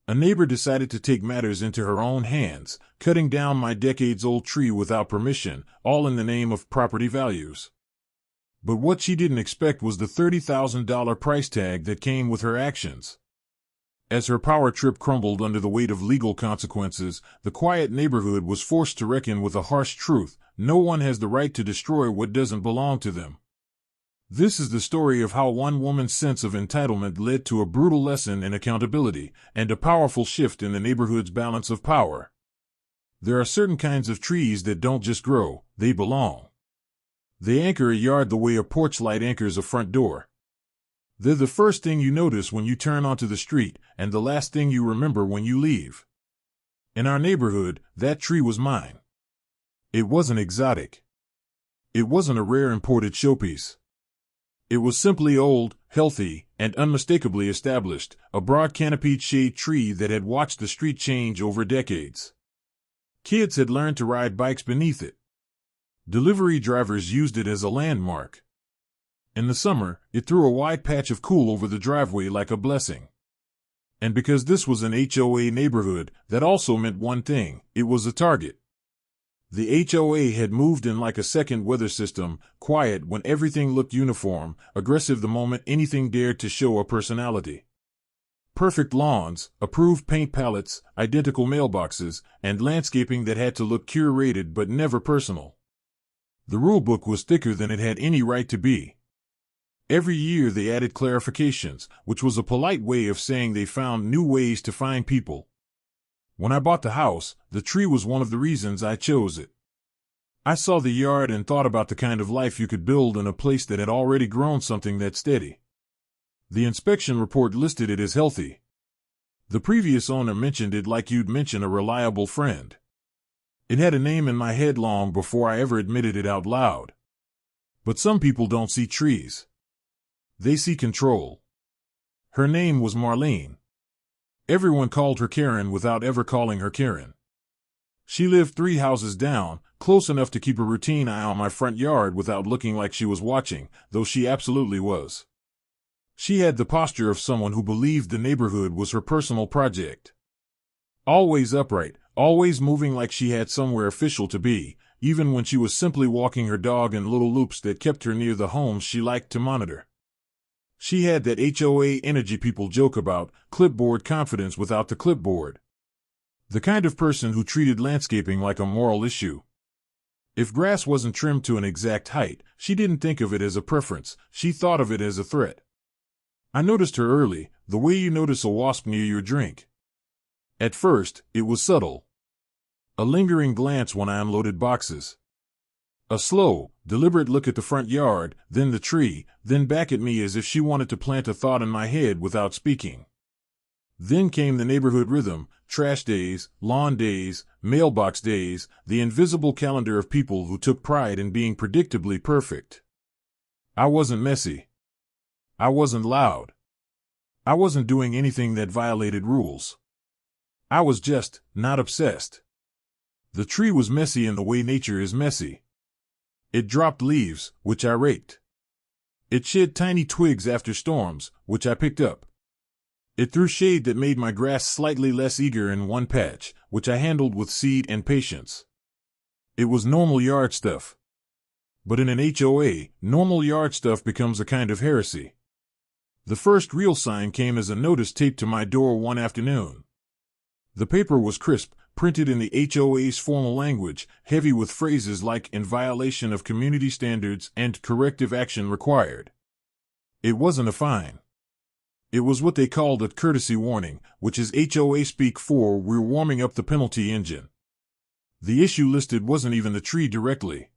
A neighbor decided to take matters into her own hands, cutting down my decades-old tree without permission, all in the name of property values. But what she didn't expect was the $30,000 price tag that came with her actions. As her power trip crumbled under the weight of legal consequences, the quiet neighborhood was forced to reckon with a harsh truth: no one has the right to destroy what doesn't belong to them. This is the story of how one woman's sense of entitlement led to a brutal lesson in accountability and a powerful shift in the neighborhood's balance of power. There are certain kinds of trees that don't just grow, they belong. They anchor a yard the way a porch light anchors a front door. They're the first thing you notice when you turn onto the street, and the last thing you remember when you leave. In our neighborhood, that tree was mine. It wasn't exotic. It wasn't a rare imported showpiece. It was simply old, healthy, and unmistakably established, a broad canopied shade tree that had watched the street change over decades. Kids had learned to ride bikes beneath it. Delivery drivers used it as a landmark. In the summer, it threw a wide patch of cool over the driveway like a blessing. And because this was an HOA neighborhood, that also meant one thing: it was a target. The HOA had moved in like a second weather system, quiet when everything looked uniform, aggressive the moment anything dared to show a personality. Perfect lawns, approved paint palettes, identical mailboxes, and landscaping that had to look curated but never personal. The rulebook was thicker than it had any right to be. Every year they added clarifications, which was a polite way of saying they found new ways to find people. When I bought the house, the tree was one of the reasons I chose it. I saw the yard and thought about the kind of life you could build in a place that had already grown something that steady. The inspection report listed it as healthy. The previous owner mentioned it like you'd mention a reliable friend. It had a name in my head long before I ever admitted it out loud. But some people don't see trees. They see control. Her name was Marlene. Everyone called her Karen without ever calling her Karen. She lived 3 houses down, close enough to keep a routine eye on my front yard without looking like she was watching, though she absolutely was. She had the posture of someone who believed the neighborhood was her personal project. Always upright, always moving like she had somewhere official to be, even when she was simply walking her dog in little loops that kept her near the homes she liked to monitor. She had that HOA energy people joke about, clipboard confidence without the clipboard. The kind of person who treated landscaping like a moral issue. If grass wasn't trimmed to an exact height, she didn't think of it as a preference, she thought of it as a threat. I noticed her early, the way you notice a wasp near your drink. At first, it was subtle. A lingering glance when I unloaded boxes. A slow, deliberate look at the front yard, then the tree, then back at me as if she wanted to plant a thought in my head without speaking. Then came the neighborhood rhythm: trash days, lawn days, mailbox days, the invisible calendar of people who took pride in being predictably perfect. I wasn't messy. I wasn't loud. I wasn't doing anything that violated rules. I was just not obsessed. The tree was messy in the way nature is messy. It dropped leaves, which I raked. It shed tiny twigs after storms, which I picked up. It threw shade that made my grass slightly less eager in one patch, which I handled with seed and patience. It was normal yard stuff. But in an HOA, normal yard stuff becomes a kind of heresy. The first real sign came as a notice taped to my door one afternoon. The paper was crisp, printed in the HOA's formal language, heavy with phrases like "in violation of community standards" and "corrective action required." It wasn't a fine. It was what they called a courtesy warning, which is HOA speak for "we're warming up the penalty engine." The issue listed wasn't even the tree directly.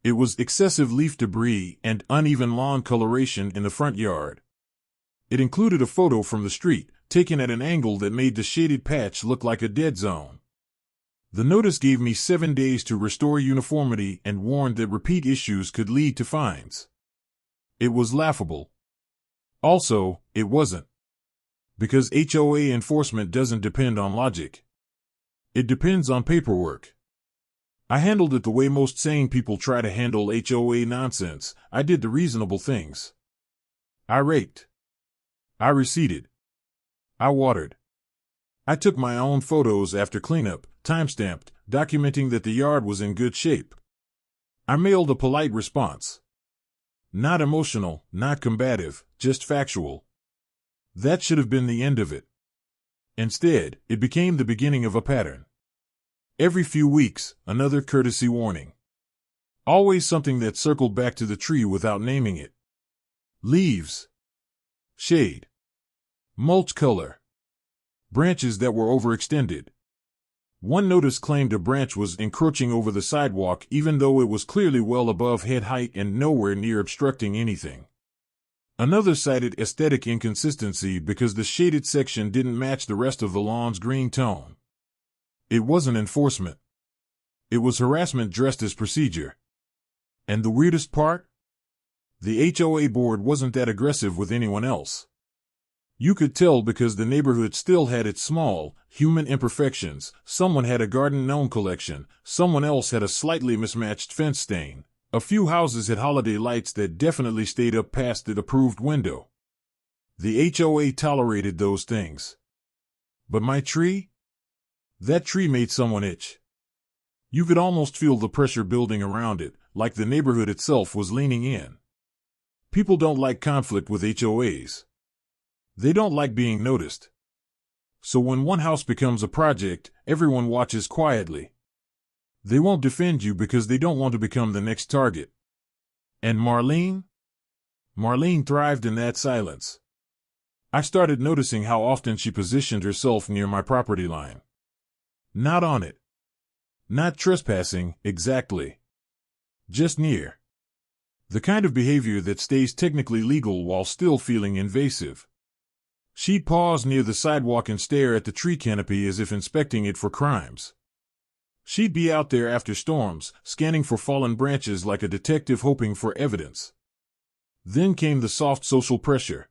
It was excessive leaf debris and uneven lawn coloration in the front yard. It included a photo from the street, taken at an angle that made the shaded patch look like a dead zone. The notice gave me 7 days to restore uniformity and warned that repeat issues could lead to fines. It was laughable. Also, it wasn't. Because HOA enforcement doesn't depend on logic. It depends on paperwork. I handled it the way most sane people try to handle HOA nonsense. I did the reasonable things. I raked. I reseeded. I watered. I took my own photos after cleanup, timestamped, documenting that the yard was in good shape. I mailed a polite response. Not emotional, not combative, just factual. That should have been the end of it. Instead, it became the beginning of a pattern. Every few weeks, another courtesy warning. Always something that circled back to the tree without naming it. Leaves. Shade. Mulch color. Branches that were overextended. One notice claimed a branch was encroaching over the sidewalk even though it was clearly well above head height and nowhere near obstructing anything. Another cited aesthetic inconsistency because the shaded section didn't match the rest of the lawn's green tone. It wasn't enforcement. It was harassment dressed as procedure. And the weirdest part? The HOA board wasn't that aggressive with anyone else. You could tell because the neighborhood still had its small, human imperfections. Someone had a garden gnome collection, someone else had a slightly mismatched fence stain. A few houses had holiday lights that definitely stayed up past the approved window. The HOA tolerated those things. But my tree? That tree made someone itch. You could almost feel the pressure building around it, like the neighborhood itself was leaning in. People don't like conflict with HOAs. They don't like being noticed. So when one house becomes a project, everyone watches quietly. They won't defend you because they don't want to become the next target. And Marlene? Marlene thrived in that silence. I started noticing how often she positioned herself near my property line. Not on it. Not trespassing, exactly. Just near. The kind of behavior that stays technically legal while still feeling invasive. She'd pause near the sidewalk and stare at the tree canopy as if inspecting it for crimes. She'd be out there after storms, scanning for fallen branches like a detective hoping for evidence. Then came the soft social pressure.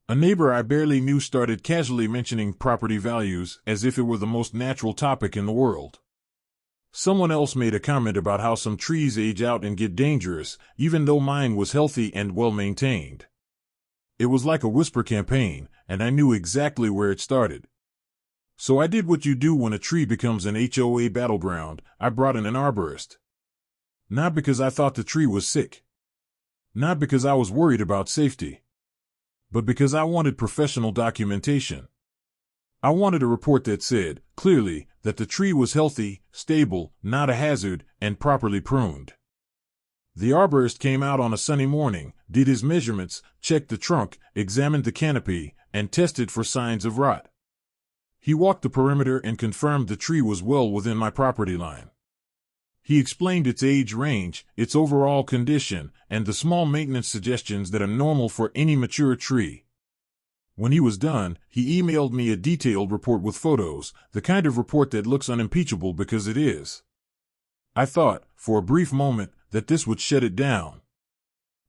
A neighbor I barely knew started casually mentioning property values as if it were the most natural topic in the world. Someone else made a comment about how some trees age out and get dangerous, even though mine was healthy and well-maintained. It was like a whisper campaign, and I knew exactly where it started. So I did what you do when a tree becomes an HOA battleground. I brought in an arborist. Not because I thought the tree was sick. Not because I was worried about safety. But because I wanted professional documentation. I wanted a report that said, clearly, that the tree was healthy, stable, not a hazard, and properly pruned. The arborist came out on a sunny morning, did his measurements, checked the trunk, examined the canopy, and tested for signs of rot. He walked the perimeter and confirmed the tree was well within my property line. He explained its age range, its overall condition, and the small maintenance suggestions that are normal for any mature tree. When he was done, he emailed me a detailed report with photos, the kind of report that looks unimpeachable because it is. I thought, for a brief moment, that this would shut it down.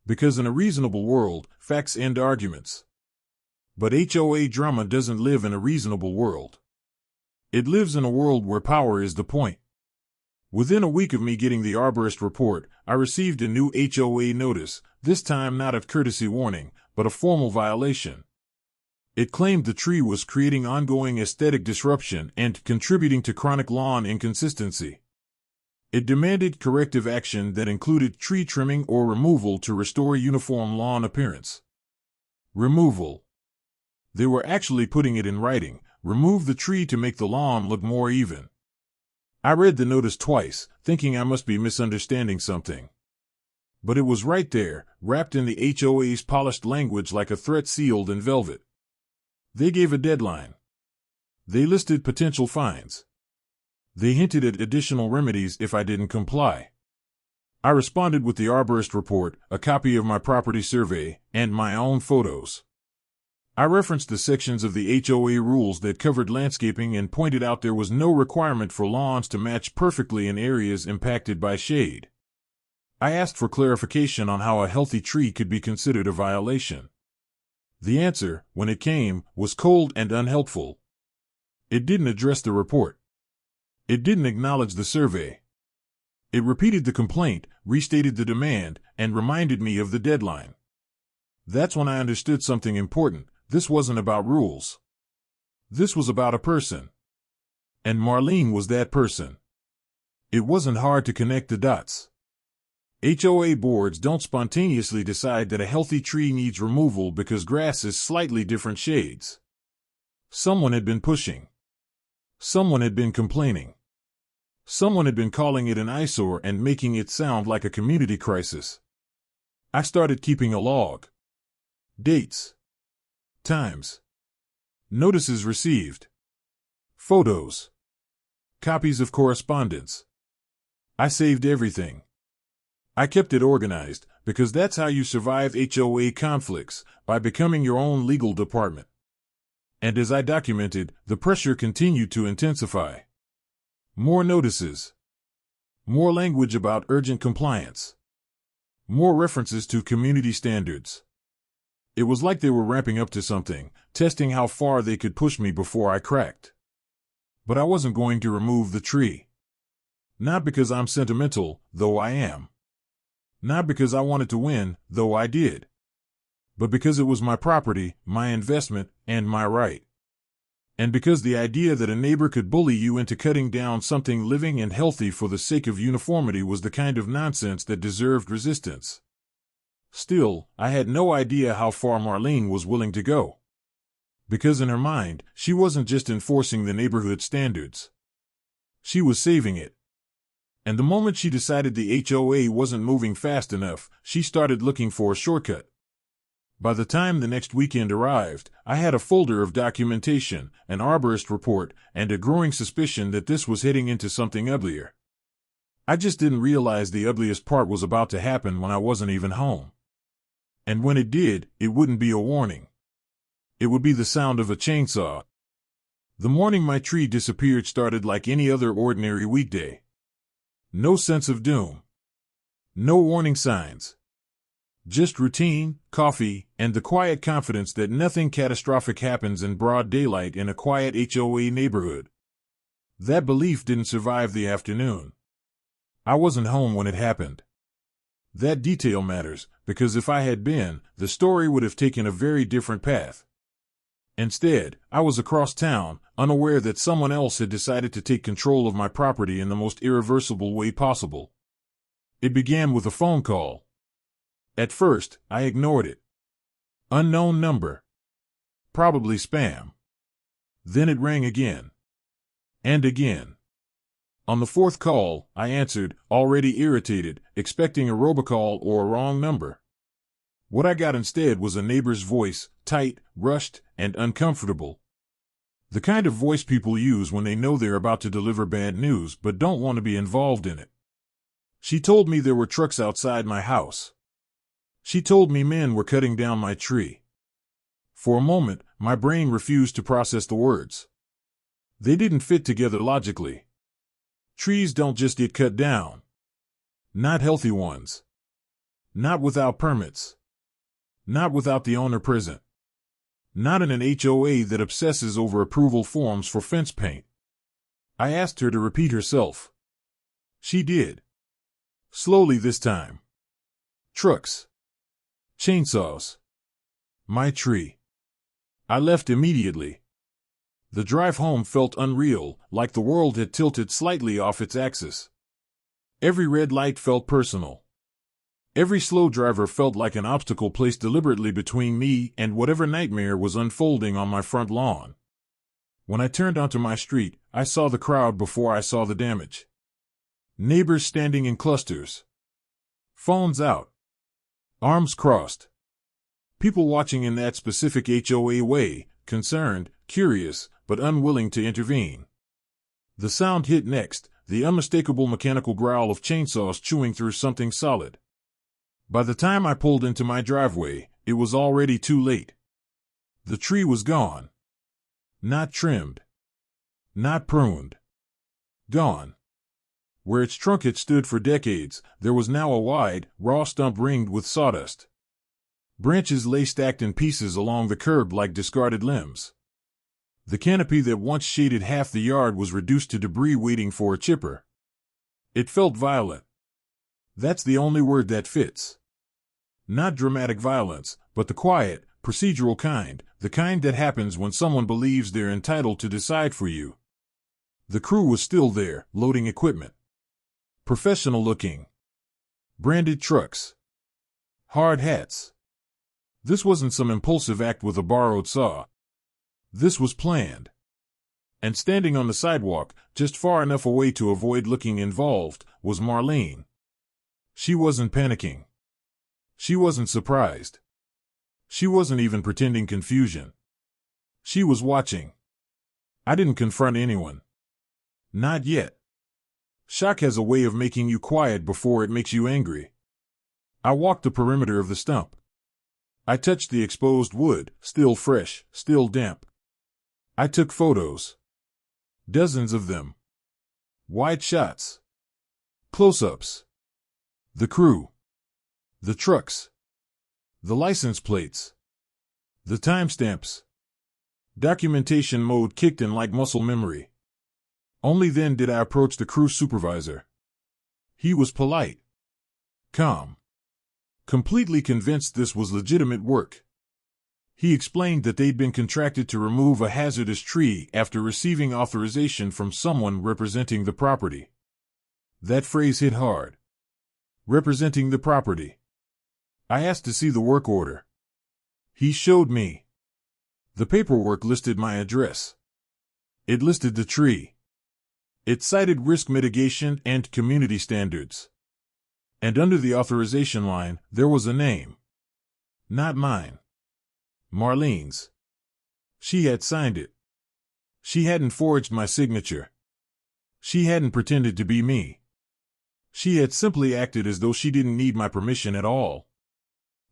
Because in a reasonable world, facts end arguments. But HOA drama doesn't live in a reasonable world. It lives in a world where power is the point. Within a week of me getting the arborist report, I received a new HOA notice, this time not a courtesy warning, but a formal violation. It claimed the tree was creating ongoing aesthetic disruption and contributing to chronic lawn inconsistency. It demanded corrective action that included tree trimming or removal to restore uniform lawn appearance. Removal. They were actually putting it in writing, remove the tree to make the lawn look more even. I read the notice twice, thinking I must be misunderstanding something. But it was right there, wrapped in the HOA's polished language like a threat sealed in velvet. They gave a deadline. They listed potential fines. They hinted at additional remedies if I didn't comply. I responded with the arborist report, a copy of my property survey, and my own photos. I referenced the sections of the HOA rules that covered landscaping and pointed out there was no requirement for lawns to match perfectly in areas impacted by shade. I asked for clarification on how a healthy tree could be considered a violation. The answer, when it came, was cold and unhelpful. It didn't address the report. It didn't acknowledge the survey. It repeated the complaint, restated the demand, and reminded me of the deadline. That's when I understood something important. This wasn't about rules. This was about a person. And Marlene was that person. It wasn't hard to connect the dots. HOA boards don't spontaneously decide that a healthy tree needs removal because grass is slightly different shades. Someone had been pushing. Someone had been complaining. Someone had been calling it an eyesore and making it sound like a community crisis. I started keeping a log. Dates. Times. Notices received. Photos. Copies of correspondence. I saved everything. I kept it organized, because that's how you survive HOA conflicts, by becoming your own legal department. And as I documented, the pressure continued to intensify. More notices. More language about urgent compliance. More references to community standards. It was like they were ramping up to something, testing how far they could push me before I cracked. But I wasn't going to remove the tree. Not because I'm sentimental, though I am. Not because I wanted to win, though I did. But because it was my property, my investment, and my right. And because the idea that a neighbor could bully you into cutting down something living and healthy for the sake of uniformity was the kind of nonsense that deserved resistance. Still, I had no idea how far Marlene was willing to go. Because in her mind, she wasn't just enforcing the neighborhood standards. She was saving it. And the moment she decided the HOA wasn't moving fast enough, she started looking for a shortcut. By the time the next weekend arrived, I had a folder of documentation, an arborist report, and a growing suspicion that this was heading into something uglier. I just didn't realize the ugliest part was about to happen when I wasn't even home. And when it did, it wouldn't be a warning. It would be the sound of a chainsaw. The morning my tree disappeared started like any other ordinary weekday. No sense of doom. No warning signs. Just routine, coffee, and the quiet confidence that nothing catastrophic happens in broad daylight in a quiet HOA neighborhood. That belief didn't survive the afternoon. I wasn't home when it happened. That detail matters, because if I had been, the story would have taken a very different path. Instead, I was across town, unaware that someone else had decided to take control of my property in the most irreversible way possible. It began with a phone call. At first, I ignored it. Unknown number. Probably spam. Then it rang again. And again. On the fourth call, I answered, already irritated, expecting a robocall or a wrong number. What I got instead was a neighbor's voice, tight, rushed, and uncomfortable. The kind of voice people use when they know they're about to deliver bad news but don't want to be involved in it. She told me there were trucks outside my house. She told me men were cutting down my tree. For a moment, my brain refused to process the words. They didn't fit together logically. Trees don't just get cut down. Not healthy ones. Not without permits. Not without the owner present. Not in an HOA that obsesses over approval forms for fence paint. I asked her to repeat herself. She did. Slowly this time. Trucks. Chainsaws. My tree. I left immediately. The drive home felt unreal, like the world had tilted slightly off its axis. Every red light felt personal. Every slow driver felt like an obstacle placed deliberately between me and whatever nightmare was unfolding on my front lawn. When I turned onto my street, I saw the crowd before I saw the damage. Neighbors standing in clusters. Phones out. Arms crossed. People watching in that specific HOA way, concerned, curious, but unwilling to intervene. The sound hit next, the unmistakable mechanical growl of chainsaws chewing through something solid. By the time I pulled into my driveway, it was already too late. The tree was gone. Not trimmed. Not pruned. Gone. Where its trunk had stood for decades, there was now a wide, raw stump ringed with sawdust. Branches lay stacked in pieces along the curb like discarded limbs. The canopy that once shaded half the yard was reduced to debris waiting for a chipper. It felt violent. That's the only word that fits. Not dramatic violence, but the quiet, procedural kind, the kind that happens when someone believes they're entitled to decide for you. The crew was still there, loading equipment. Professional looking. Branded trucks. Hard hats. This wasn't some impulsive act with a borrowed saw. This was planned. And standing on the sidewalk, just far enough away to avoid looking involved, was Marlene. She wasn't panicking. She wasn't surprised. She wasn't even pretending confusion. She was watching. I didn't confront anyone. Not yet. Shock has a way of making you quiet before it makes you angry. I walked the perimeter of the stump. I touched the exposed wood, still fresh, still damp. I took photos. Dozens of them. Wide shots. Close-ups. The crew. The trucks. The license plates. The timestamps. Documentation mode kicked in like muscle memory. Only then did I approach the crew supervisor. He was polite. Calm. Completely convinced this was legitimate work. He explained that they'd been contracted to remove a hazardous tree after receiving authorization from someone representing the property. That phrase hit hard. Representing the property. I asked to see the work order. He showed me. The paperwork listed my address. It listed the tree. It cited risk mitigation and community standards. And under the authorization line, there was a name. Not mine. Marlene's. She had signed it. She hadn't forged my signature. She hadn't pretended to be me. She had simply acted as though she didn't need my permission at all.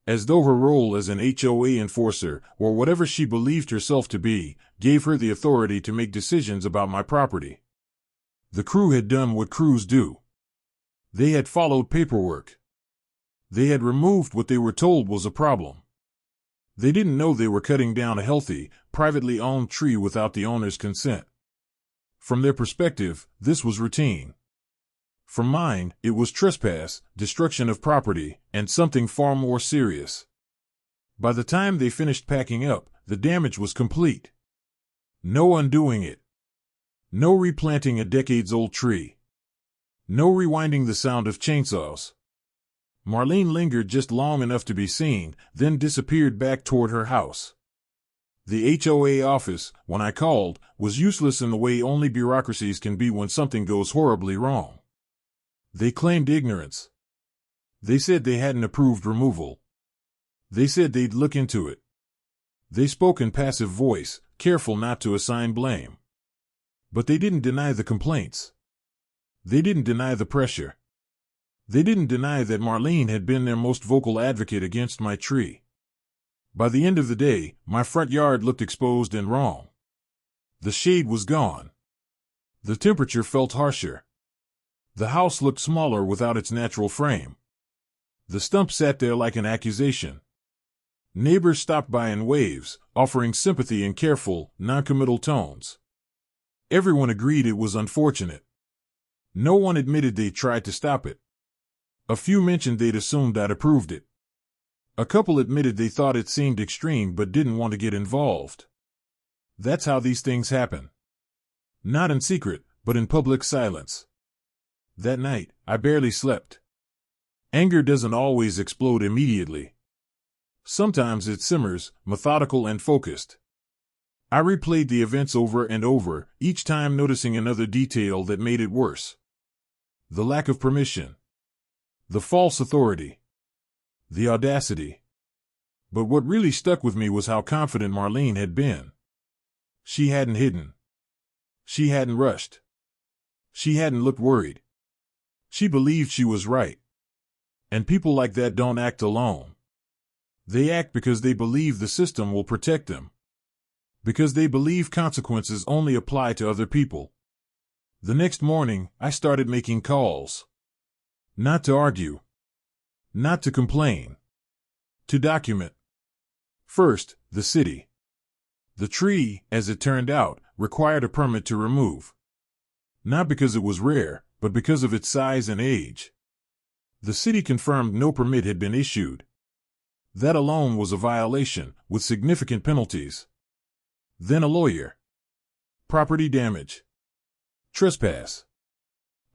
As though her role as an HOA enforcer, or whatever she believed herself to be, gave her the authority to make decisions about my property. The crew had done what crews do. They had followed paperwork. They had removed what they were told was a problem. They didn't know they were cutting down a healthy, privately owned tree without the owner's consent. From their perspective, this was routine. From mine, it was trespass, destruction of property, and something far more serious. By the time they finished packing up, the damage was complete. No undoing it. No replanting a decades-old tree. No rewinding the sound of chainsaws. Marlene lingered just long enough to be seen, then disappeared back toward her house. The HOA office, when I called, was useless in the way only bureaucracies can be when something goes horribly wrong. They claimed ignorance. They said they hadn't approved removal. They said they'd look into it. They spoke in passive voice, careful not to assign blame. But they didn't deny the complaints. They didn't deny the pressure. They didn't deny that Marlene had been their most vocal advocate against my tree. By the end of the day, my front yard looked exposed and wrong. The shade was gone. The temperature felt harsher. The house looked smaller without its natural frame. The stump sat there like an accusation. Neighbors stopped by in waves, offering sympathy in careful, noncommittal tones. Everyone agreed it was unfortunate. No one admitted they tried to stop it. A few mentioned they'd assumed I'd approved it. A couple admitted they thought it seemed extreme but didn't want to get involved. That's how these things happen. Not in secret, but in public silence. That night, I barely slept. Anger doesn't always explode immediately. Sometimes it simmers, methodical and focused. I replayed the events over and over, each time noticing another detail that made it worse. The lack of permission. The false authority. The audacity. But what really stuck with me was how confident Marlene had been. She hadn't hidden. She hadn't rushed. She hadn't looked worried. She believed she was right. And people like that don't act alone. They act because they believe the system will protect them. Because they believe consequences only apply to other people. The next morning, I started making calls. Not to argue. Not to complain. To document. First, the city. The tree, as it turned out, required a permit to remove. Not because it was rare, but because of its size and age. The city confirmed no permit had been issued. That alone was a violation, with significant penalties. Then a lawyer. Property damage. Trespass.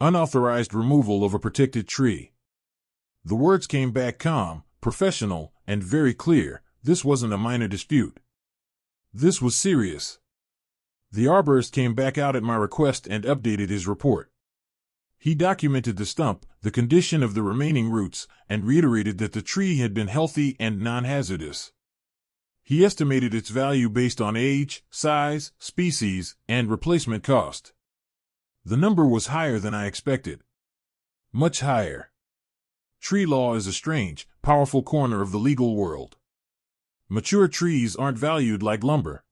Unauthorized removal of a protected tree. The words came back calm, professional, and very clear. This wasn't a minor dispute. This was serious. The arborist came back out at my request and updated his report. He documented the stump, the condition of the remaining roots, and reiterated that the tree had been healthy and non-hazardous. He estimated its value based on age, size, species, and replacement cost. The number was higher than I expected. Much higher. Tree law is a strange, powerful corner of the legal world. Mature trees aren't valued like lumber.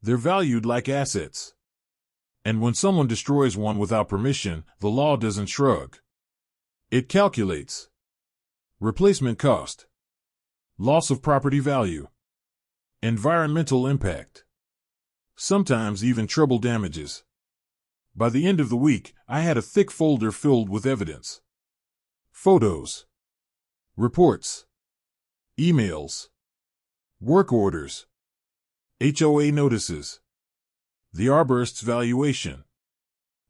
They're valued like assets. And when someone destroys one without permission, the law doesn't shrug. It calculates. Replacement cost. Loss of property value. Environmental impact. Sometimes even treble damages. By the end of the week, I had a thick folder filled with evidence. Photos. Reports. Emails. Work orders. HOA notices. The arborist's valuation.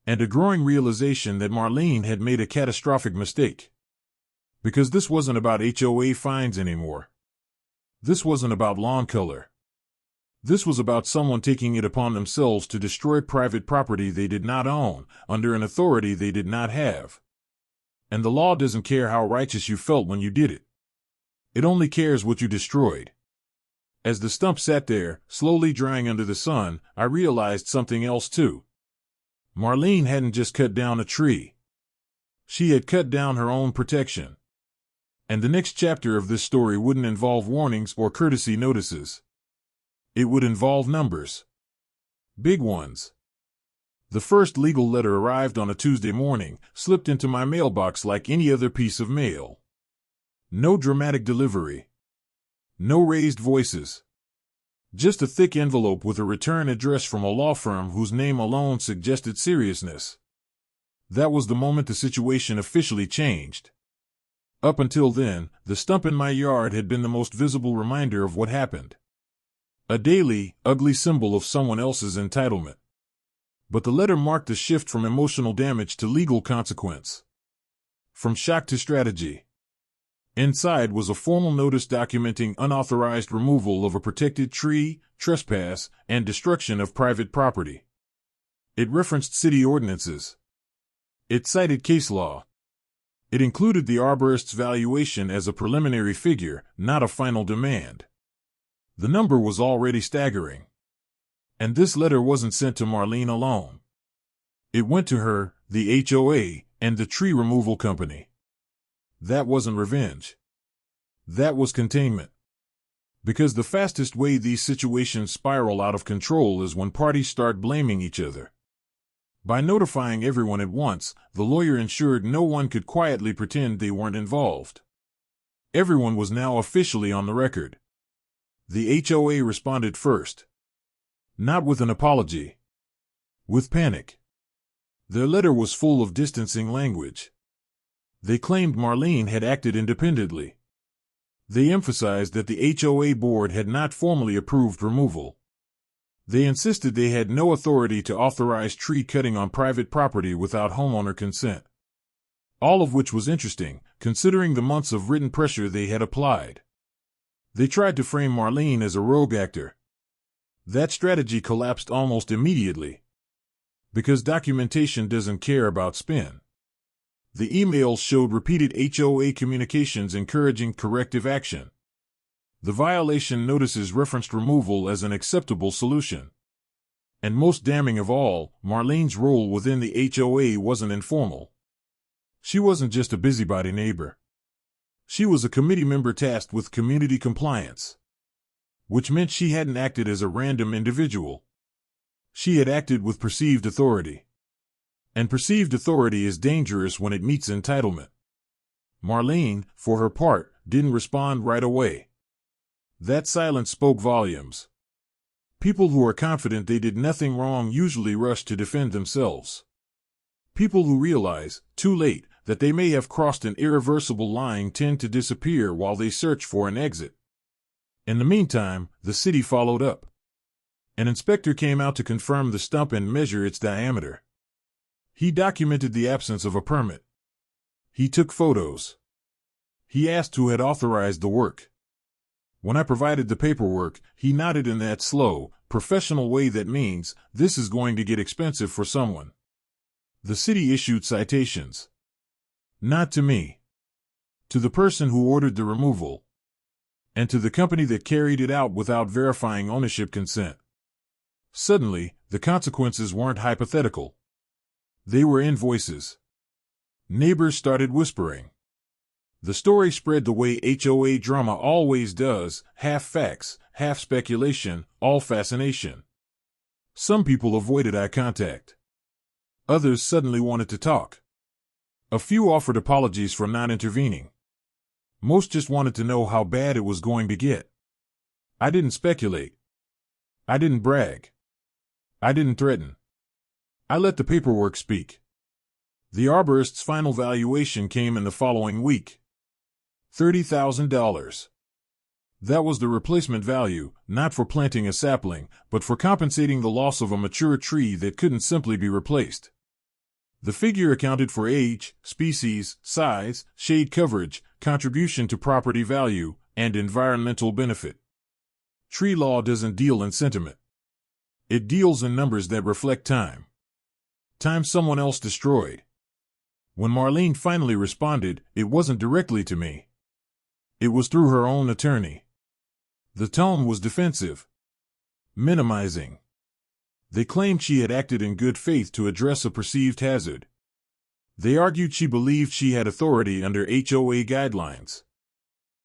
And a growing realization that Marlene had made a catastrophic mistake. Because this wasn't about HOA fines anymore. This wasn't about lawn color. This was about someone taking it upon themselves to destroy private property they did not own, under an authority they did not have. And the law doesn't care how righteous you felt when you did it. It only cares what you destroyed. As the stump sat there, slowly drying under the sun, I realized something else too. Marlene hadn't just cut down a tree. She had cut down her own protection. And the next chapter of this story wouldn't involve warnings or courtesy notices. It would involve numbers. Big ones. The first legal letter arrived on a Tuesday morning, slipped into my mailbox like any other piece of mail. No dramatic delivery. No raised voices. Just a thick envelope with a return address from a law firm whose name alone suggested seriousness. That was the moment the situation officially changed. Up until then, the stump in my yard had been the most visible reminder of what happened. A daily, ugly symbol of someone else's entitlement. But the letter marked a shift from emotional damage to legal consequence. From shock to strategy. Inside was a formal notice documenting unauthorized removal of a protected tree, trespass, and destruction of private property. It referenced city ordinances. It cited case law. It included the arborist's valuation as a preliminary figure, not a final demand. The number was already staggering. And this letter wasn't sent to Marlene alone. It went to her, the HOA, and the tree removal company. That wasn't revenge. That was containment. Because the fastest way these situations spiral out of control is when parties start blaming each other. By notifying everyone at once, the lawyer ensured no one could quietly pretend they weren't involved. Everyone was now officially on the record. The HOA responded first. Not with an apology. With panic. Their letter was full of distancing language. They claimed Marlene had acted independently. They emphasized that the HOA board had not formally approved removal. They insisted they had no authority to authorize tree cutting on private property without homeowner consent. All of which was interesting, considering the months of written pressure they had applied. They tried to frame Marlene as a rogue actor. That strategy collapsed almost immediately. Because documentation doesn't care about spin. The emails showed repeated HOA communications encouraging corrective action. The violation notices referenced removal as an acceptable solution. And most damning of all, Marlene's role within the HOA wasn't informal. She wasn't just a busybody neighbor. She was a committee member tasked with community compliance. Which meant she hadn't acted as a random individual. She had acted with perceived authority. And perceived authority is dangerous when it meets entitlement. Marlene, for her part, didn't respond right away. That silence spoke volumes. People who are confident they did nothing wrong usually rush to defend themselves. People who realize, too late, that they may have crossed an irreversible line tend to disappear while they search for an exit. In the meantime, the city followed up. An inspector came out to confirm the stump and measure its diameter. He documented the absence of a permit. He took photos. He asked who had authorized the work. When I provided the paperwork, he nodded in that slow, professional way that means, this is going to get expensive for someone. The city issued citations. Not to me. To the person who ordered the removal. And to the company that carried it out without verifying ownership consent. Suddenly, the consequences weren't hypothetical. They were invoices. Neighbors started whispering. The story spread the way HOA drama always does, half facts, half speculation, all fascination. Some people avoided eye contact. Others suddenly wanted to talk. A few offered apologies for not intervening. Most just wanted to know how bad it was going to get. I didn't speculate. I didn't brag. I didn't threaten. I let the paperwork speak. The arborist's final valuation came in the following week. $30,000. That was the replacement value, not for planting a sapling, but for compensating the loss of a mature tree that couldn't simply be replaced. The figure accounted for age, species, size, shade coverage, contribution to property value, and environmental benefit. Tree law doesn't deal in sentiment. It deals in numbers that reflect time. Time someone else destroyed. When Marlene finally responded, it wasn't directly to me. It was through her own attorney. The tone was defensive. Minimizing. They claimed she had acted in good faith to address a perceived hazard. They argued she believed she had authority under HOA guidelines.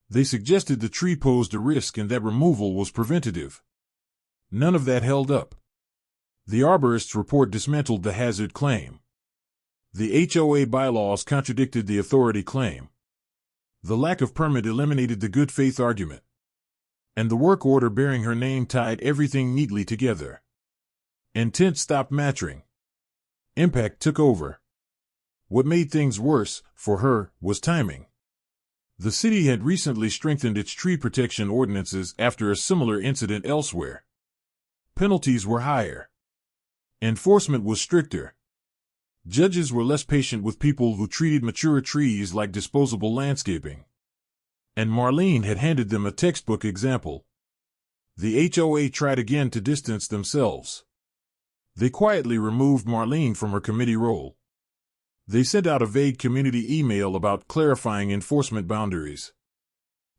They suggested the tree posed a risk and that removal was preventative. None of that held up. The arborist's report dismantled the hazard claim. The HOA bylaws contradicted the authority claim. The lack of permit eliminated the good faith argument. And the work order bearing her name tied everything neatly together. Intent stopped mattering. Impact took over. What made things worse, for her, was timing. The city had recently strengthened its tree protection ordinances after a similar incident elsewhere. Penalties were higher. Enforcement was stricter. Judges were less patient with people who treated mature trees like disposable landscaping. And Marlene had handed them a textbook example. The HOA tried again to distance themselves. They quietly removed Marlene from her committee role. They sent out a vague community email about clarifying enforcement boundaries.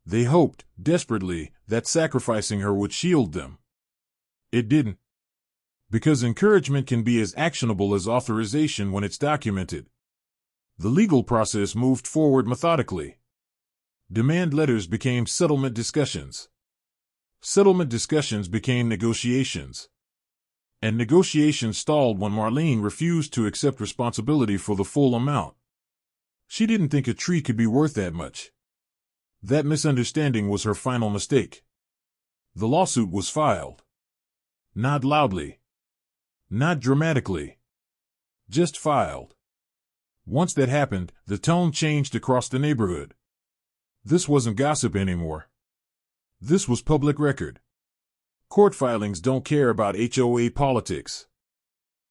They hoped, desperately, that sacrificing her would shield them. It didn't. Because encouragement can be as actionable as authorization when it's documented. The legal process moved forward methodically. Demand letters became settlement discussions. Settlement discussions became negotiations. And negotiations stalled when Marlene refused to accept responsibility for the full amount. She didn't think a tree could be worth that much. That misunderstanding was her final mistake. The lawsuit was filed. Not loudly. Not dramatically. Just filed. Once that happened, the tone changed across the neighborhood. This wasn't gossip anymore. This was public record. Court filings don't care about HOA politics.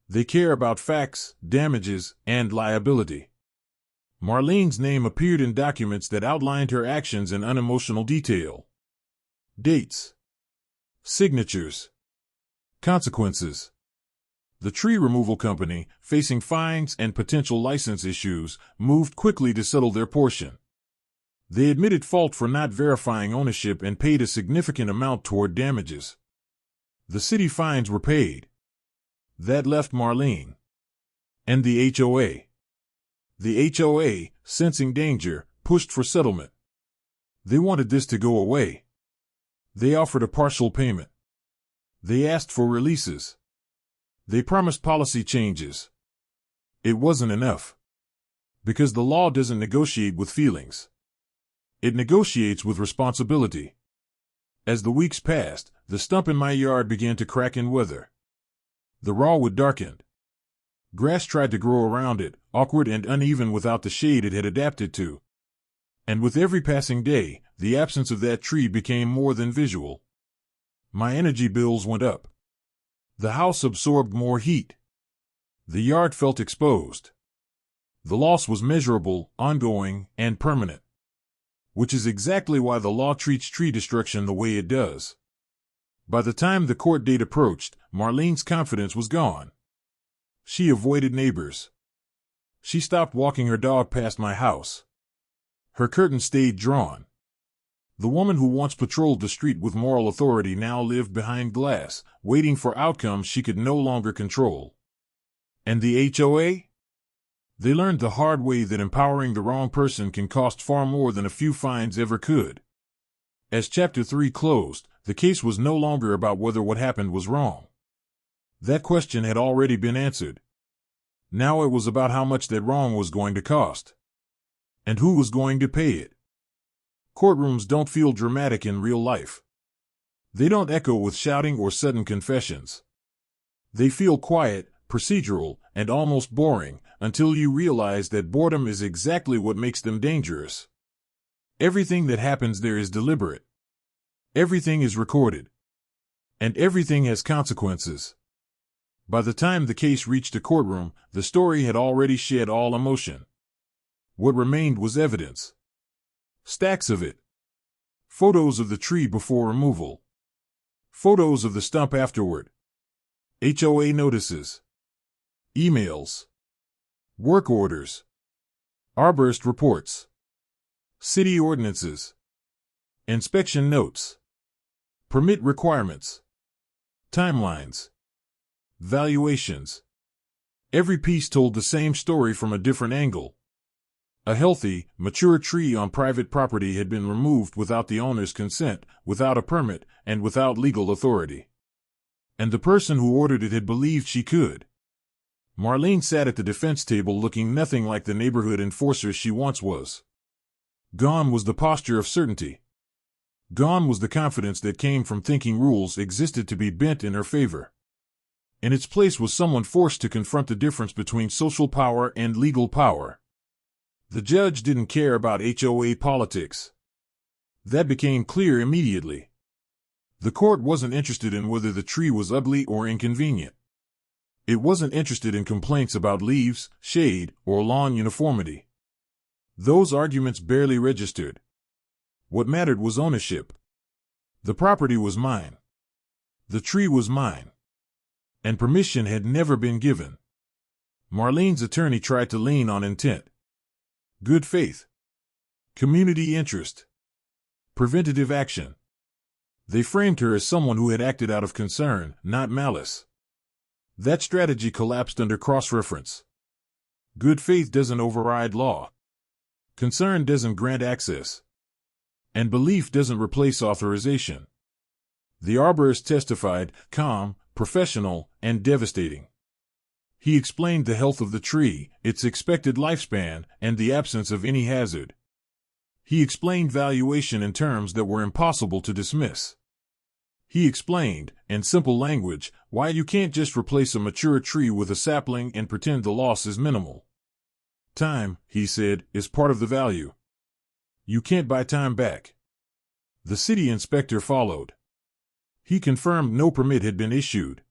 They care about facts, damages, and liability. Marlene's name appeared in documents that outlined her actions in unemotional detail. Dates. Signatures. Consequences. The tree removal company, facing fines and potential license issues, moved quickly to settle their portion. They admitted fault for not verifying ownership and paid a significant amount toward damages. The city fines were paid. That left Marlene. And the HOA. The HOA, sensing danger, pushed for settlement. They wanted this to go away. They offered a partial payment. They asked for releases. They promised policy changes. It wasn't enough. Because the law doesn't negotiate with feelings. It negotiates with responsibility. As the weeks passed, the stump in my yard began to crack in weather. The raw wood darkened. Grass tried to grow around it, awkward and uneven without the shade it had adapted to. And with every passing day, the absence of that tree became more than visual. My energy bills went up. The house absorbed more heat. The yard felt exposed. The loss was measurable, ongoing, and permanent. Which is exactly why the law treats tree destruction the way it does. By the time the court date approached, Marlene's confidence was gone. She avoided neighbors. She stopped walking her dog past my house. Her curtain stayed drawn. The woman who once patrolled the street with moral authority now lived behind glass, waiting for outcomes she could no longer control. And the HOA? They learned the hard way that empowering the wrong person can cost far more than a few fines ever could. As Chapter 3 closed, the case was no longer about whether what happened was wrong. That question had already been answered. Now it was about how much that wrong was going to cost. And who was going to pay it. Courtrooms don't feel dramatic in real life. They don't echo with shouting or sudden confessions. They feel quiet, procedural, and almost boring, until you realize that boredom is exactly what makes them dangerous. Everything that happens there is deliberate. Everything is recorded. And everything has consequences. By the time the case reached the courtroom, the story had already shed all emotion. What remained was evidence. Stacks of it. Photos of the tree before removal. Photos of the stump afterward. HOA notices. Emails. Work orders. Arborist reports. City ordinances. Inspection notes. Permit requirements. Timelines. Valuations. Every piece told the same story from a different angle. A healthy, mature tree on private property had been removed without the owner's consent, without a permit, and without legal authority. And the person who ordered it had believed she could. Marlene sat at the defense table looking nothing like the neighborhood enforcer she once was. Gone was the posture of certainty. Gone was the confidence that came from thinking rules existed to be bent in her favor. In its place was someone forced to confront the difference between social power and legal power. The judge didn't care about HOA politics. That became clear immediately. The court wasn't interested in whether the tree was ugly or inconvenient. It wasn't interested in complaints about leaves, shade, or lawn uniformity. Those arguments barely registered. What mattered was ownership. The property was mine. The tree was mine. And permission had never been given. Marlene's attorney tried to lean on intent. Good faith. Community interest. Preventative action. They framed her as someone who had acted out of concern, not malice. That strategy collapsed under cross-reference. Good faith doesn't override law. Concern doesn't grant access. And belief doesn't replace authorization. The arborist testified, calm, professional, and devastating. He explained the health of the tree, its expected lifespan, and the absence of any hazard. He explained valuation in terms that were impossible to dismiss. He explained, in simple language, why you can't just replace a mature tree with a sapling and pretend the loss is minimal. Time, he said, is part of the value. You can't buy time back. The city inspector followed. He confirmed no permit had been issued.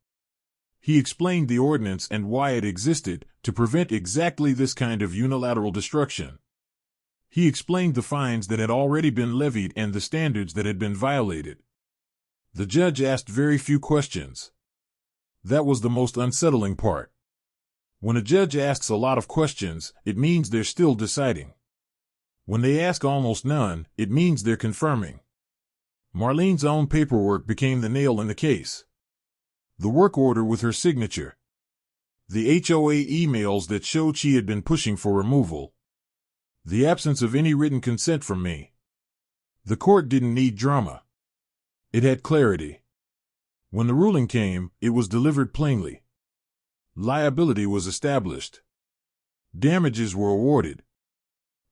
He explained the ordinance and why it existed, to prevent exactly this kind of unilateral destruction. He explained the fines that had already been levied and the standards that had been violated. The judge asked very few questions. That was the most unsettling part. When a judge asks a lot of questions, it means they're still deciding. When they ask almost none, it means they're confirming. Marlene's own paperwork became the nail in the case. The work order with her signature. The HOA emails that showed she had been pushing for removal. The absence of any written consent from me. The court didn't need drama. It had clarity. When the ruling came, it was delivered plainly. Liability was established. Damages were awarded.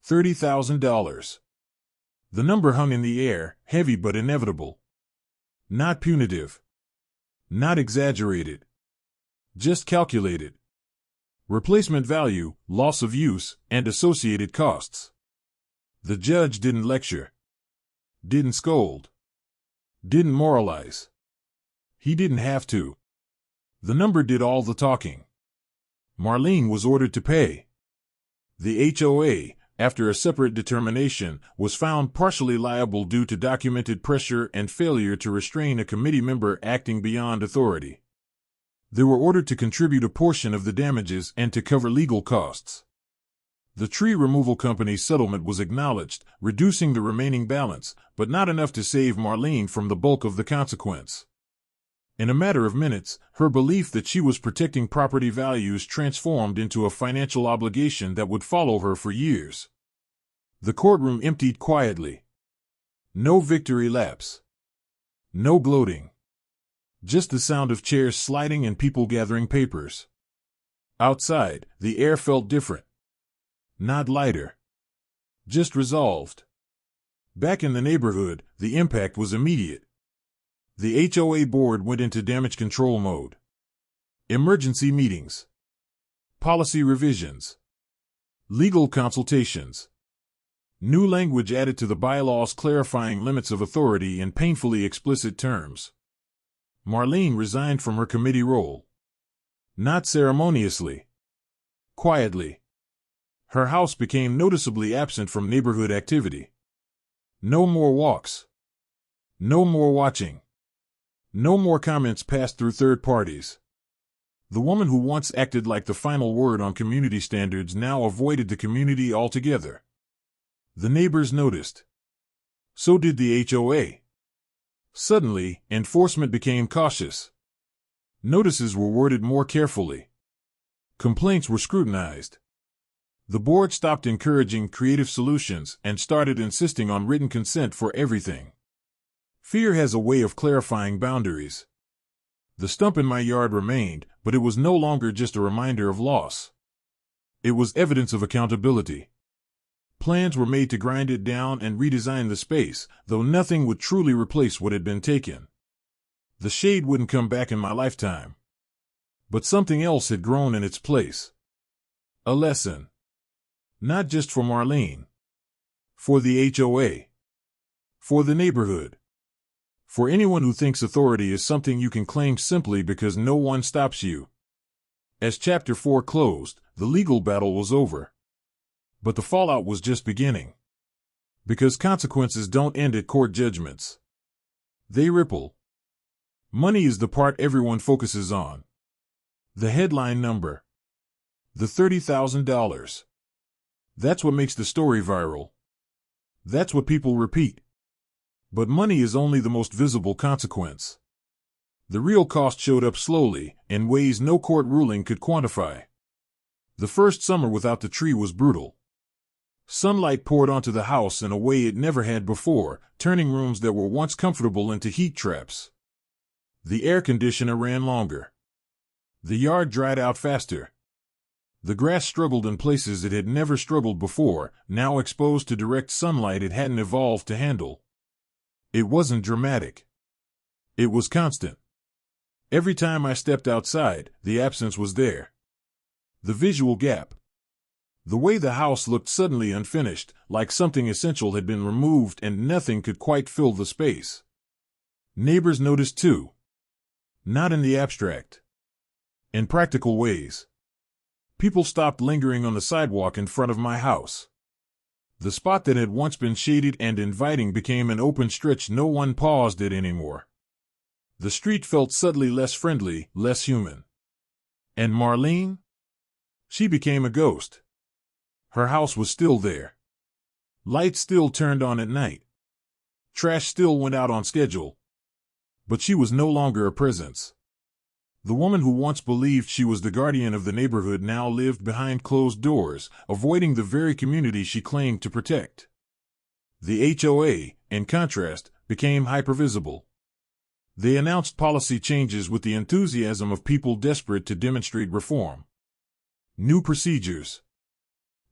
$30,000. The number hung in the air, heavy but inevitable. Not punitive. Not exaggerated. Just calculated. replacement value, loss of use, and associated costs. The judge didn't lecture, didn't scold, didn't moralize. He didn't have to. The number did all the talking. Marlene was ordered to pay. The HOA, after a separate determination, was found partially liable due to documented pressure and failure to restrain a committee member acting beyond authority. They were ordered to contribute a portion of the damages and to cover legal costs. The tree removal company's settlement was acknowledged, reducing the remaining balance, but not enough to save Marlene from the bulk of the consequence. In a matter of minutes, her belief that she was protecting property values transformed into a financial obligation that would follow her for years. The courtroom emptied quietly. No victory laps. No gloating. Just the sound of chairs sliding and people gathering papers. Outside, the air felt different. Not lighter. Just resolved. Back in the neighborhood, the impact was immediate. The HOA board went into damage control mode. Emergency meetings. Policy revisions. Legal consultations. New language added to the bylaws clarifying limits of authority in painfully explicit terms. Marlene resigned from her committee role. Not ceremoniously. Quietly. Her house became noticeably absent from neighborhood activity. No more walks. No more watching. No more comments passed through third parties. The woman who once acted like the final word on community standards now avoided the community altogether. The neighbors noticed. So did the HOA. Suddenly, enforcement became cautious. Notices were worded more carefully. Complaints were scrutinized. The board stopped encouraging creative solutions and started insisting on written consent for everything. Fear has a way of clarifying boundaries. The stump in my yard remained, but it was no longer just a reminder of loss. It was evidence of accountability. Plans were made to grind it down and redesign the space, though nothing would truly replace what had been taken. The shade wouldn't come back in my lifetime. But something else had grown in its place. A lesson. Not just for Marlene. For the HOA. For the neighborhood. For anyone who thinks authority is something you can claim simply because no one stops you. As Chapter 4 closed, the legal battle was over. But the fallout was just beginning. Because consequences don't end at court judgments. They ripple. Money is the part everyone focuses on. The headline number. The $30,000. That's what makes the story viral. That's what people repeat. But money is only the most visible consequence. The real cost showed up slowly, in ways no court ruling could quantify. The first summer without the tree was brutal. Sunlight poured onto the house in a way it never had before, turning rooms that were once comfortable into heat traps. The air conditioner ran longer. The yard dried out faster. The grass struggled in places it had never struggled before, now exposed to direct sunlight it hadn't evolved to handle. It wasn't dramatic. It was constant. Every time I stepped outside, the absence was there. The visual gap. The way the house looked suddenly unfinished, like something essential had been removed and nothing could quite fill the space. Neighbors noticed too. Not in the abstract. In practical ways. People stopped lingering on the sidewalk in front of my house. The spot that had once been shaded and inviting became an open stretch no one paused at anymore. The street felt subtly less friendly, less human. And Marlene? She became a ghost. Her house was still there. Lights still turned on at night. Trash still went out on schedule. But she was no longer a presence. The woman who once believed she was the guardian of the neighborhood now lived behind closed doors, avoiding the very community she claimed to protect. The HOA, in contrast, became hypervisible. They announced policy changes with the enthusiasm of people desperate to demonstrate reform. New procedures.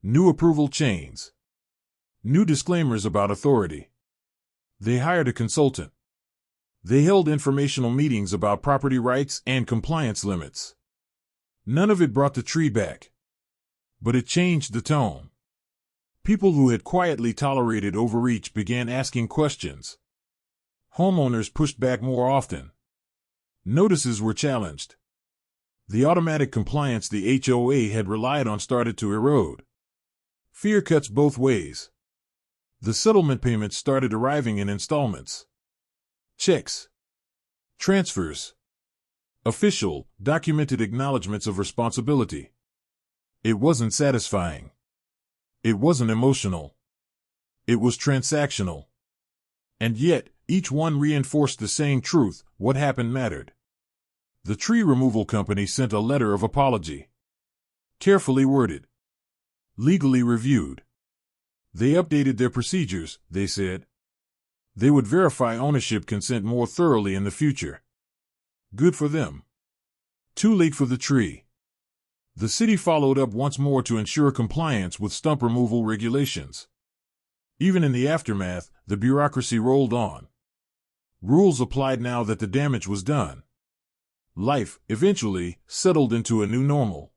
New approval chains. New disclaimers about authority. They hired a consultant. They held informational meetings about property rights and compliance limits. None of it brought the tree back. But it changed the tone. People who had quietly tolerated overreach began asking questions. Homeowners pushed back more often. Notices were challenged. The automatic compliance the HOA had relied on started to erode. Fear cuts both ways. The settlement payments started arriving in installments. Checks. Transfers. Official, documented acknowledgments of responsibility. It wasn't satisfying. It wasn't emotional. It was transactional. And yet, each one reinforced the same truth: what happened mattered. The tree removal company sent a letter of apology. Carefully worded. Legally reviewed. They updated their procedures, they said. They would verify ownership consent more thoroughly in the future. Good for them. Too late for the tree. The city followed up once more to ensure compliance with stump removal regulations. Even in the aftermath, the bureaucracy rolled on. Rules applied now that the damage was done. Life, eventually, settled into a new normal.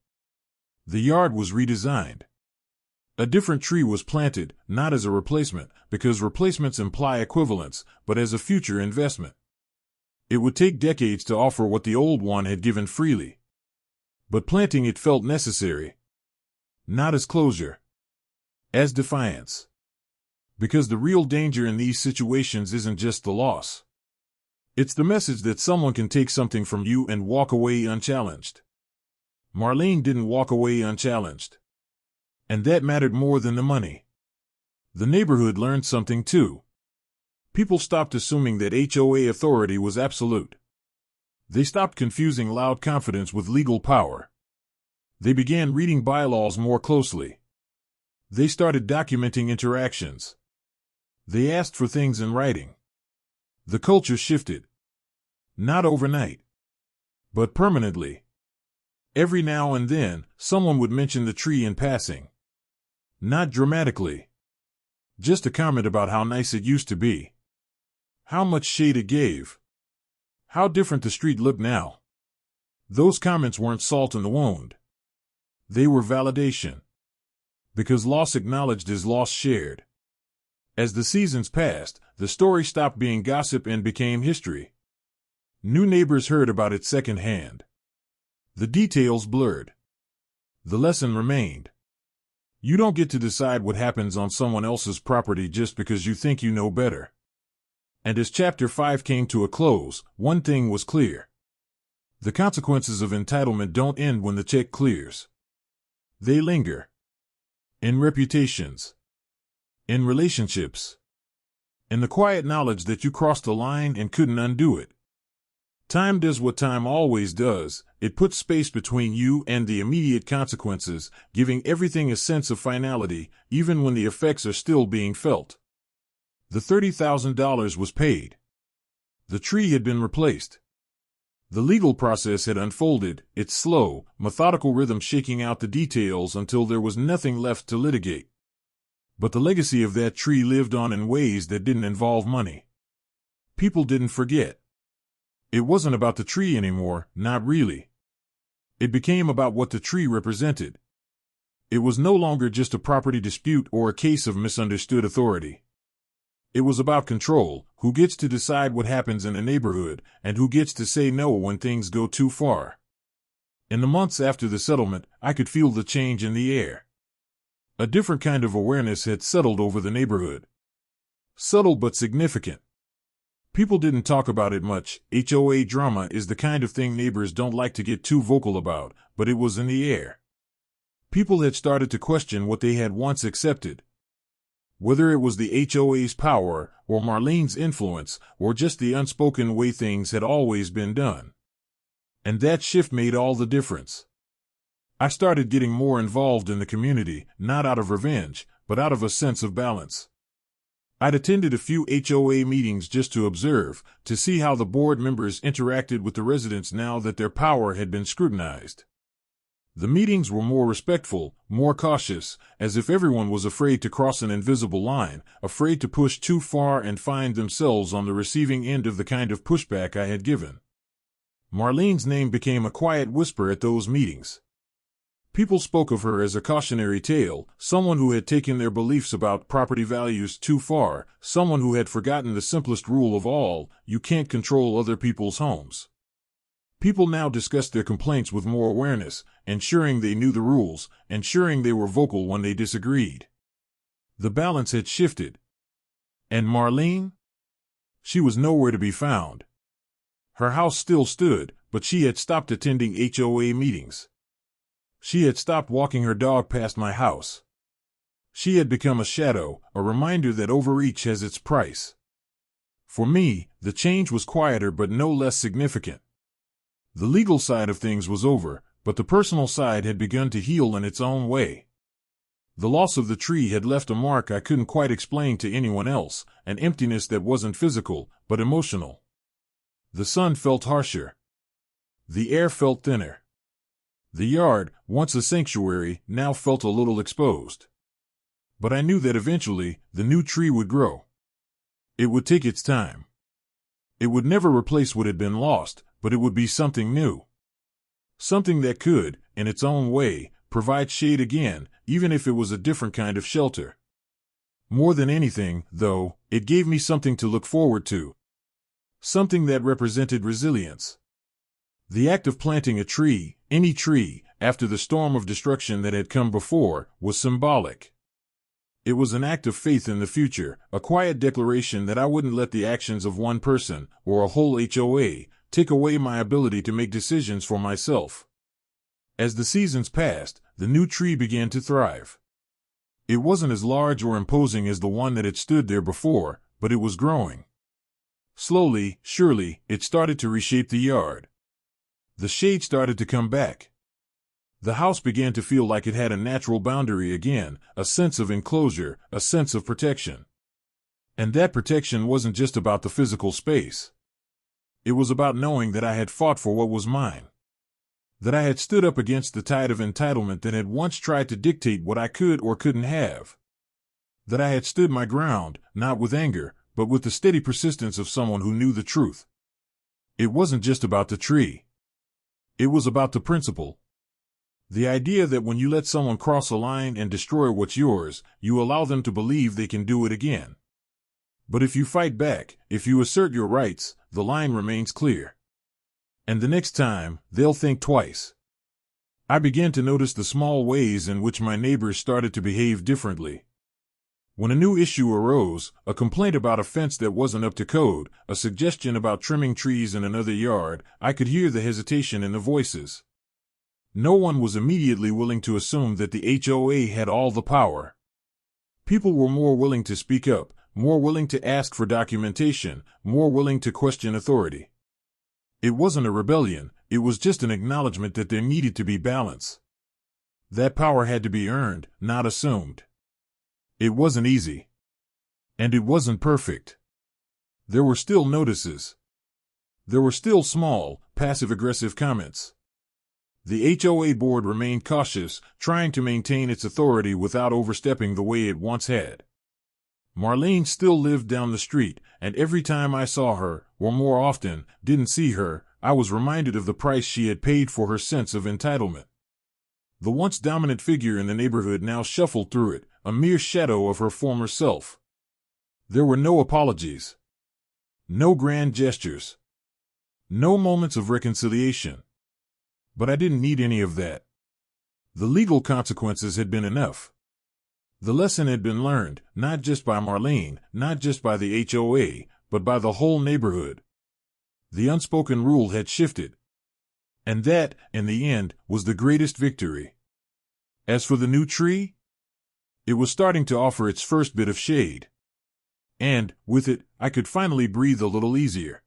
The yard was redesigned. A different tree was planted, not as a replacement, because replacements imply equivalence, but as a future investment. It would take decades to offer what the old one had given freely. But planting it felt necessary. Not as closure. As defiance. Because the real danger in these situations isn't just the loss. It's the message that someone can take something from you and walk away unchallenged. Marlene didn't walk away unchallenged. And that mattered more than the money. The neighborhood learned something too. People stopped assuming that HOA authority was absolute. They stopped confusing loud confidence with legal power. They began reading bylaws more closely. They started documenting interactions. They asked for things in writing. The culture shifted. Not overnight, but permanently. Every now and then, someone would mention the tree in passing. Not dramatically. Just a comment about how nice it used to be. How much shade it gave. How different the street looked now. Those comments weren't salt in the wound. They were validation. Because loss acknowledged is loss shared. As the seasons passed, the story stopped being gossip and became history. New neighbors heard about it secondhand. The details blurred. The lesson remained. You don't get to decide what happens on someone else's property just because you think you know better. And as Chapter 5 came to a close, one thing was clear. The consequences of entitlement don't end when the check clears. They linger. In reputations. In relationships. In the quiet knowledge that you crossed a line and couldn't undo it. Time does what time always does. It puts space between you and the immediate consequences, giving everything a sense of finality, even when the effects are still being felt. The $30,000 was paid. The tree had been replaced. The legal process had unfolded, its slow, methodical rhythm shaking out the details until there was nothing left to litigate. But the legacy of that tree lived on in ways that didn't involve money. People didn't forget. It wasn't about the tree anymore, not really. It became about what the tree represented. It was no longer just a property dispute or a case of misunderstood authority. It was about control, who gets to decide what happens in a neighborhood, and who gets to say no when things go too far. In the months after the settlement, I could feel the change in the air. A different kind of awareness had settled over the neighborhood. Subtle but significant. People didn't talk about it much. HOA drama is the kind of thing neighbors don't like to get too vocal about, but it was in the air. People had started to question what they had once accepted. Whether it was the HOA's power, or Marlene's influence, or just the unspoken way things had always been done. And that shift made all the difference. I started getting more involved in the community, not out of revenge, but out of a sense of balance. I'd attended a few HOA meetings just to observe, to see how the board members interacted with the residents now that their power had been scrutinized. The meetings were more respectful, more cautious, as if everyone was afraid to cross an invisible line, afraid to push too far and find themselves on the receiving end of the kind of pushback I had given. Marlene's name became a quiet whisper at those meetings. People spoke of her as a cautionary tale, someone who had taken their beliefs about property values too far, someone who had forgotten the simplest rule of all: you can't control other people's homes. People now discussed their complaints with more awareness, ensuring they knew the rules, ensuring they were vocal when they disagreed. The balance had shifted. And Marlene? She was nowhere to be found. Her house still stood, but she had stopped attending HOA meetings. She had stopped walking her dog past my house. She had become a shadow, a reminder that overreach has its price. For me, the change was quieter but no less significant. The legal side of things was over, but the personal side had begun to heal in its own way. The loss of the tree had left a mark I couldn't quite explain to anyone else, an emptiness that wasn't physical, but emotional. The sun felt harsher. The air felt thinner. The yard, once a sanctuary, now felt a little exposed. But I knew that eventually, the new tree would grow. It would take its time. It would never replace what had been lost, but it would be something new. Something that could, in its own way, provide shade again, even if it was a different kind of shelter. More than anything, though, it gave me something to look forward to. Something that represented resilience. The act of planting a tree, any tree, after the storm of destruction that had come before, was symbolic. It was an act of faith in the future, a quiet declaration that I wouldn't let the actions of one person, or a whole HOA, take away my ability to make decisions for myself. As the seasons passed, the new tree began to thrive. It wasn't as large or imposing as the one that had stood there before, but it was growing. Slowly, surely, it started to reshape the yard. The shade started to come back. The house began to feel like it had a natural boundary again, a sense of enclosure, a sense of protection. And that protection wasn't just about the physical space. It was about knowing that I had fought for what was mine. That I had stood up against the tide of entitlement that had once tried to dictate what I could or couldn't have. That I had stood my ground, not with anger, but with the steady persistence of someone who knew the truth. It wasn't just about the tree. It was about the principle. The idea that when you let someone cross a line and destroy what's yours, you allow them to believe they can do it again. But if you fight back, if you assert your rights, the line remains clear. And the next time, they'll think twice. I began to notice the small ways in which my neighbors started to behave differently. When a new issue arose, a complaint about a fence that wasn't up to code, a suggestion about trimming trees in another yard, I could hear the hesitation in the voices. No one was immediately willing to assume that the HOA had all the power. People were more willing to speak up, more willing to ask for documentation, more willing to question authority. It wasn't a rebellion, it was just an acknowledgement that there needed to be balance. That power had to be earned, not assumed. It wasn't easy. And it wasn't perfect. There were still notices. There were still small, passive-aggressive comments. The HOA board remained cautious, trying to maintain its authority without overstepping the way it once had. Marlene still lived down the street, and every time I saw her, or more often, didn't see her, I was reminded of the price she had paid for her sense of entitlement. The once dominant figure in the neighborhood now shuffled through it, a mere shadow of her former self. There were no apologies. No grand gestures. No moments of reconciliation. But I didn't need any of that. The legal consequences had been enough. The lesson had been learned, not just by Marlene, not just by the HOA, but by the whole neighborhood. The unspoken rule had shifted. And that, in the end, was the greatest victory. As for the new tree, it was starting to offer its first bit of shade. And, with it, I could finally breathe a little easier.